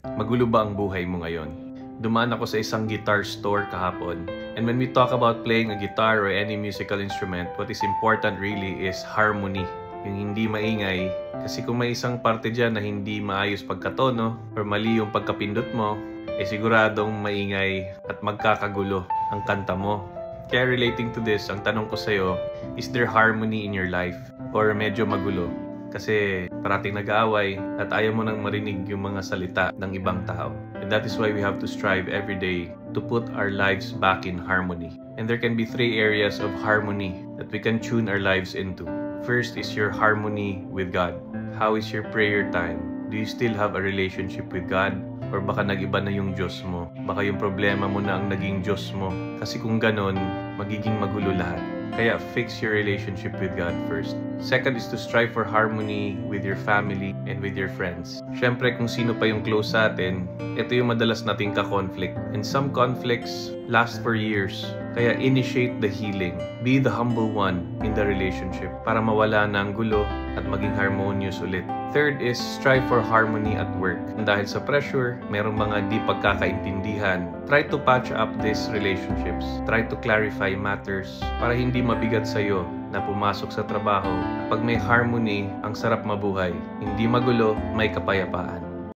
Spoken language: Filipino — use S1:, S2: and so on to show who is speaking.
S1: Magulo ba ang buhay mo ngayon? Dumaan ako sa isang guitar store kahapon. And when we talk about playing a guitar or any musical instrument, what is important really is harmony. Yung hindi maingay. Kasi kung may isang parte dyan na hindi maayos pagkatono or mali yung pagkapindot mo, siguradong maingay at magkakagulo ang kanta mo. Kaya relating to this, ang tanong ko sa'yo, is there harmony in your life? Or medyo magulo? Kasi parating nag-aaway at ayaw mo nang marinig yung mga salita ng ibang tao. And that is why we have to strive every day to put our lives back in harmony. And there can be 3 areas of harmony that we can tune our lives into. First is your harmony with God. How is your prayer time? Do you still have a relationship with God? Or baka nag-iba na yung Diyos mo? Baka yung problema mo na ang naging Diyos mo? Kasi kung ganon, magiging magulo lahat. Kaya fix your relationship with God first. Second is to strive for harmony with your family and with your friends. Siyempre, kung sino pa yung close sa atin, ito yung madalas nating ka-conflict. And some conflicts last for years. Kaya initiate the healing. Be the humble one in the relationship para mawala na ang gulo at maging harmonious ulit. Third is strive for harmony at work. Dahil sa pressure, merong mga di pagkakaintindihan. Try to patch up these relationships. Try to clarify matters para hindi mabigat sa'yo na pumasok sa trabaho. Pag may harmony, ang sarap mabuhay. Hindi magulo, may kapayapaan.